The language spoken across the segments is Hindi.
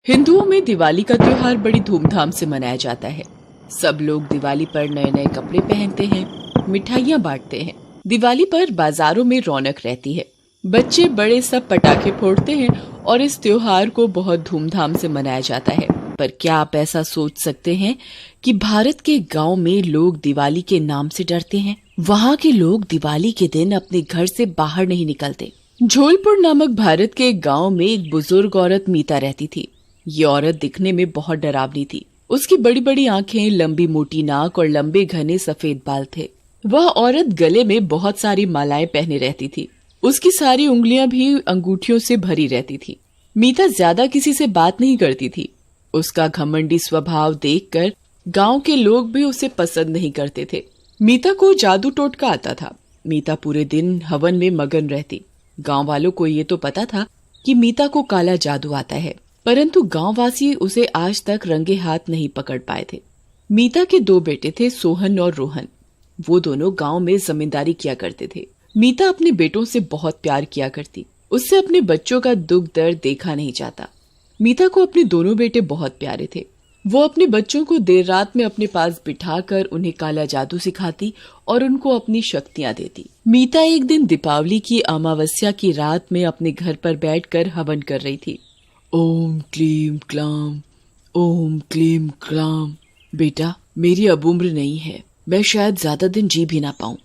हिंदुओं में दिवाली का त्योहार बड़ी धूमधाम से मनाया जाता है। सब लोग दिवाली पर नए नए कपड़े पहनते हैं, मिठाइयाँ बांटते हैं। दिवाली पर बाजारों में रौनक रहती है। बच्चे बड़े सब पटाखे फोड़ते हैं और इस त्योहार को बहुत धूमधाम से मनाया जाता है। पर क्या आप ऐसा सोच सकते हैं कि भारत के गांव में लोग दिवाली के नाम से डरते हैं? वहाँ के लोग दिवाली के दिन अपने घर से बाहर नहीं निकलते। झोलपुर नामक भारत के एक गांव में एक बुजुर्ग औरत मीता रहती थी। ये औरत दिखने में बहुत डरावनी थी। उसकी बड़ी बड़ी आंखें, लंबी मोटी नाक और लंबे घने सफेद बाल थे। वह औरत गले में बहुत सारी मालाएं पहने रहती थी। उसकी सारी उंगलियां भी अंगूठियों से भरी रहती थी। मीता ज्यादा किसी से बात नहीं करती थी। उसका घमंडी स्वभाव देखकर गांव के लोग भी उसे पसंद नहीं करते थे। मीता को जादू टोटका आता था। मीता पूरे दिन हवन में मगन रहती। गांव वालों को ये तो पता था कि मीता को काला जादू आता है, परंतु गांववासी उसे आज तक रंगे हाथ नहीं पकड़ पाए थे। मीता के दो बेटे थे, सोहन और रोहन। वो दोनों गांव में जमींदारी किया करते थे। मीता अपने बेटों से बहुत प्यार किया करती। उससे अपने बच्चों का दुख दर्द देखा नहीं जाता। मीता को अपने दोनों बेटे बहुत प्यारे थे। वो अपने बच्चों को देर रात में अपने पास बिठाकर उन्हें काला जादू सिखाती और उनको अपनी शक्तियां देती। मीता एक दिन दीपावली की अमावस्या की रात में अपने घर पर बैठकर हवन कर रही थी। ओम क्लीम क्लाम, ओम क्लीम क्लाम। बेटा, मेरी अब उम्र नहीं है। मैं शायद ज्यादा दिन जी भी ना पाऊं,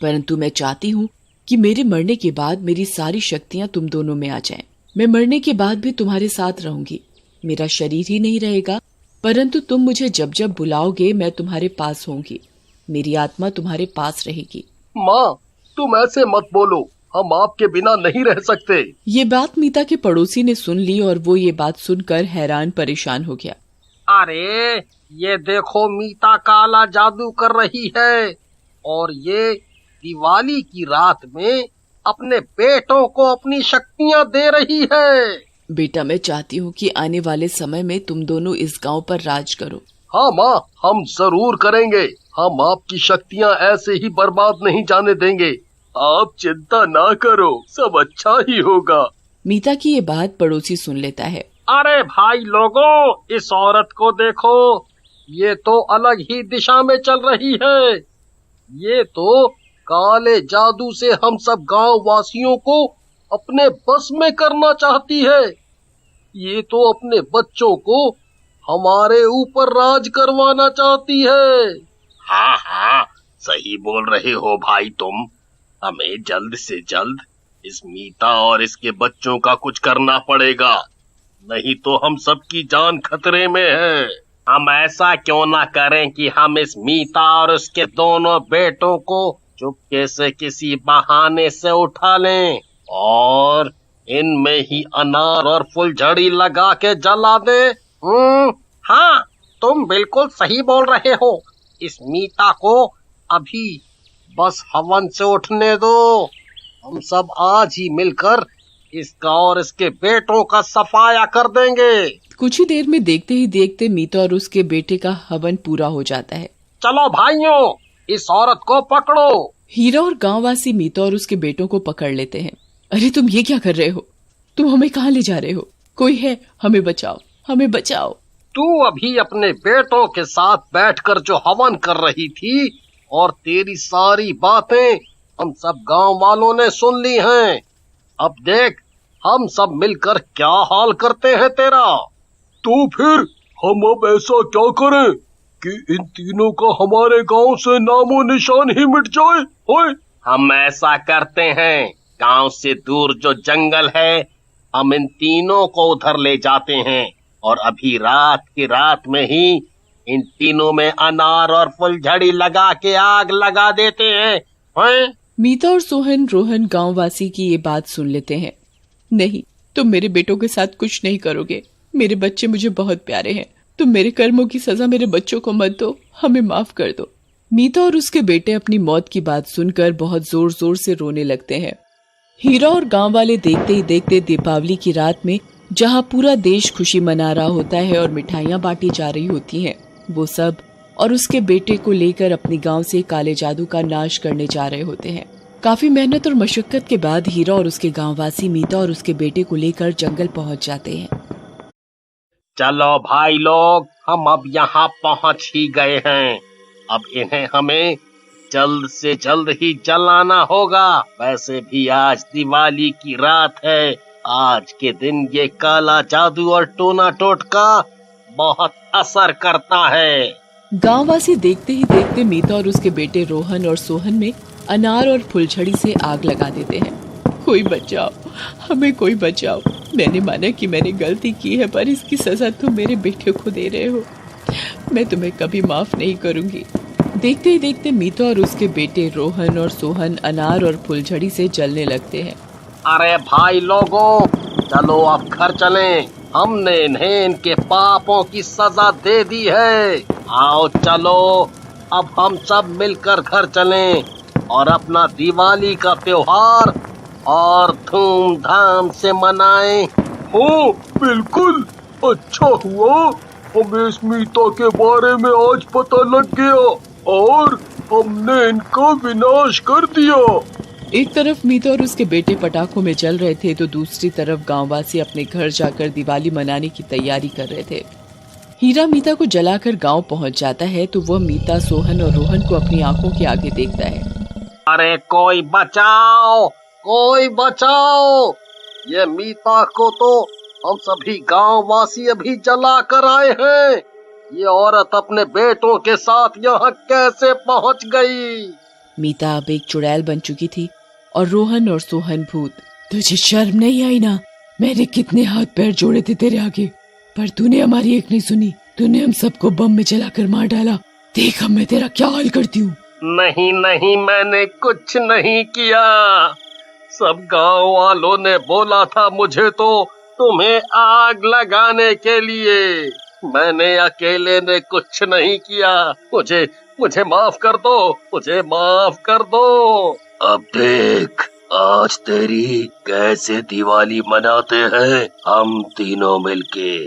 परंतु मैं चाहती हूँ कि मेरे मरने के बाद मेरी सारी शक्तियां तुम दोनों में आ जाएं। मैं मरने के बाद भी तुम्हारे साथ रहूंगी। मेरा शरीर ही नहीं रहेगा, परंतु तुम मुझे जब जब बुलाओगे मैं तुम्हारे पास होंगी। मेरी आत्मा तुम्हारे पास रहेगी। माँ, तुम ऐसे मत बोलो। हम आपके बिना नहीं रह सकते। ये बात मीता के पड़ोसी ने सुन ली और वो ये बात सुनकर हैरान परेशान हो गया। अरे, ये देखो, मीता काला जादू कर रही है और ये दिवाली की रात में अपने बेटों को अपनी शक्तियाँ दे रही है। बेटा, मैं चाहती हूँ कि आने वाले समय में तुम दोनों इस गांव पर राज करो। हाँ माँ, हम जरूर करेंगे। हम आपकी शक्तियाँ ऐसे ही बर्बाद नहीं जाने देंगे। आप चिंता ना करो, सब अच्छा ही होगा। मीता की ये बात पड़ोसी सुन लेता है। अरे भाई लोगों, इस औरत को देखो, ये तो अलग ही दिशा में चल रही है। ये तो काले जादू से हम सब गांव वासियों को अपने बस में करना चाहती है। ये तो अपने बच्चों को हमारे ऊपर राज करवाना चाहती है। हाँ हाँ, सही बोल रहे हो भाई तुम। हमें जल्द से जल्द इस मीता और इसके बच्चों का कुछ करना पड़ेगा, नहीं तो हम सबकी जान खतरे में है। हम ऐसा क्यों ना करें कि हम इस मीता और उसके दोनों बेटों को चुपके से किसी बहाने से उठा लें और इनमें ही अनार और फुलझड़ी लगा के जला दें। हाँ, तुम बिल्कुल सही बोल रहे हो। इस मीता को अभी बस हवन से उठने दो। हम सब आज ही मिलकर इसका और इसके बेटों का सफाया कर देंगे। कुछ ही देर में देखते ही देखते मीता और उसके बेटे का हवन पूरा हो जाता है। चलो भाइयों, इस औरत को पकड़ो। हीरा और गांववासी मीता और उसके बेटों को पकड़ लेते हैं। अरे तुम ये क्या कर रहे हो? तुम हमें कहाँ ले जा रहे हो? कोई है, हमें बचाओ, हमें बचाओ। तू अभी अपने बेटों के साथ बैठकर जो हवन कर रही थी और तेरी सारी बातें हम सब गांव वालों ने सुन ली हैं। अब देख, हम सब मिलकर क्या हाल करते हैं तेरा। तो फिर हम अब ऐसा क्या करें कि इन तीनों का हमारे गांव से नामो निशान ही मिट जाए? होए? हम ऐसा करते हैं, गांव से दूर जो जंगल है, हम इन तीनों को उधर ले जाते हैं और अभी रात की रात में ही इन तीनों में अनार और फुलझड़ी लगा के आग लगा देते हैं। हैं? मीता और सोहन, रोहन गांववासी की ये बात सुन लेते हैं। नहीं, तुम मेरे बेटों के साथ कुछ नहीं करोगे। मेरे बच्चे मुझे बहुत प्यारे हैं। तुम मेरे कर्मों की सजा मेरे बच्चों को मत दो, हमें माफ कर दो। मीता और उसके बेटे अपनी मौत की बात सुनकर बहुत जोर जोर से रोने लगते हैं। हीरा और गांव वाले देखते ही देखते दीपावली की रात में, जहां पूरा देश खुशी मना रहा होता है और मिठाइयां बांटी जा रही होती हैं, वो सब और उसके बेटे को लेकर अपने गांव से काले जादू का नाश करने जा रहे होते हैं। काफी मेहनत और मशक्कत के बाद हीरा और उसके गांववासी मीता और उसके बेटे को लेकर जंगल पहुंच जाते हैं। चलो भाई लोग, हम अब यहाँ पहुँच ही गए हैं। अब इन्हें हमें जल्द से जल्द ही जलाना होगा। वैसे भी आज दिवाली की रात है। आज के दिन ये काला जादू और टोना टोटका बहुत असर करता है। गांववासी देखते ही देखते मीता और उसके बेटे रोहन और सोहन में अनार और फुलझड़ी से आग लगा देते हैं। कोई बचाओ, हमें कोई बचाओ। मैंने माना कि मैंने गलती की है, पर इसकी सजा तुम मेरे बेटे को दे रहे हो। मैं तुम्हें कभी माफ नहीं करूंगी। देखते ही देखते मीता और उसके बेटे रोहन और सोहन अनार और फुलझड़ी से जलने लगते हैं। अरे भाई लोगों, चलो अब घर चलें। हमने इन्हें इनके पापों की सजा दे दी है। आओ चलो, अब हम सब मिलकर घर चलें और अपना दिवाली का त्योहार और धूमधाम से मनाएं। हाँ बिल्कुल, अच्छा हुआ हमें इस मीता के बारे में आज पता लग गया और हमने इनका विनाश कर दिया। एक तरफ मीता और उसके बेटे पटाखों में जल रहे थे तो दूसरी तरफ गांववासी अपने घर जाकर दिवाली मनाने की तैयारी कर रहे थे। हीरा मीता को जलाकर गांव पहुंच जाता है तो वह मीता, सोहन और रोहन को अपनी आंखों के आगे देखता है। अरे कोई बचाओ, कोई बचाओ! ये मीता को तो हम सभी गांव वासी अभी जला कर आए हैं। ये औरत अपने बेटों के साथ यहाँ कैसे पहुँच गई? मीता अब एक चुड़ैल बन चुकी थी और रोहन और सोहन भूत। तुझे शर्म नहीं आई ना? मैंने कितने हाथ पैर जोड़े थे तेरे आगे, पर तूने हमारी एक नहीं सुनी। तूने हम सबको बम में जलाकर मार डाला। देख अब मैं तेरा क्या हाल करती हूँ। नहीं नहीं, मैंने कुछ नहीं किया। सब गांव वालों ने बोला था मुझे तो तुम्हें आग लगाने के लिए। मैंने अकेले ने कुछ नहीं किया। मुझे माफ कर दो, मुझे माफ कर दो। अब देख आज तेरी कैसे दिवाली मनाते हैं हम तीनों मिलके।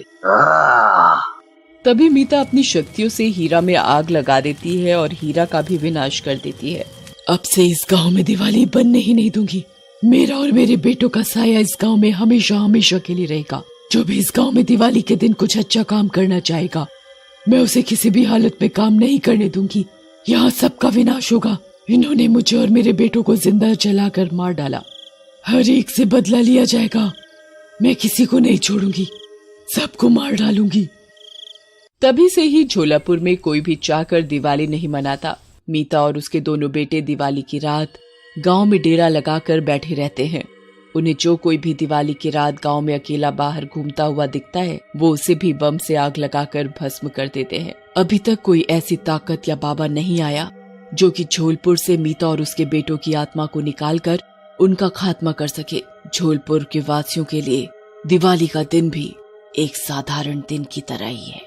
तभी मीता अपनी शक्तियों से हीरा में आग लगा देती है और हीरा का भी विनाश कर देती है। अब से इस गांव में दिवाली बनने ही नहीं दूंगी। मेरा और मेरे बेटों का साया इस गांव में हमेशा हमेशा के लिए रहेगा। जो भी इस गांव में दिवाली के दिन कुछ अच्छा काम करना चाहेगा, मैं उसे किसी भी हालत में काम नहीं करने दूंगी। यहाँ सबका विनाश होगा। इन्होंने मुझे और मेरे बेटों को जिंदा जलाकर मार डाला। हर एक से बदला लिया जाएगा। मैं किसी को नहीं छोड़ूंगी, सबको मार डालूंगी। तभी से ही झोलापुर में कोई भी चाहकर दिवाली नहीं मनाता। मीता और उसके दोनों बेटे दिवाली की रात गांव में डेरा लगाकर बैठे रहते हैं। उन्हें जो कोई भी दिवाली की रात गांव में अकेला बाहर घूमता हुआ दिखता है, वो उसे भी बम से आग लगाकर भस्म कर देते हैं। अभी तक कोई ऐसी ताकत या बाबा नहीं आया जो कि झोलपुर से मीता और उसके बेटों की आत्मा को निकालकर उनका खात्मा कर सके। झोलपुर के वासियों के लिए दिवाली का दिन भी एक साधारण दिन की तरह ही है।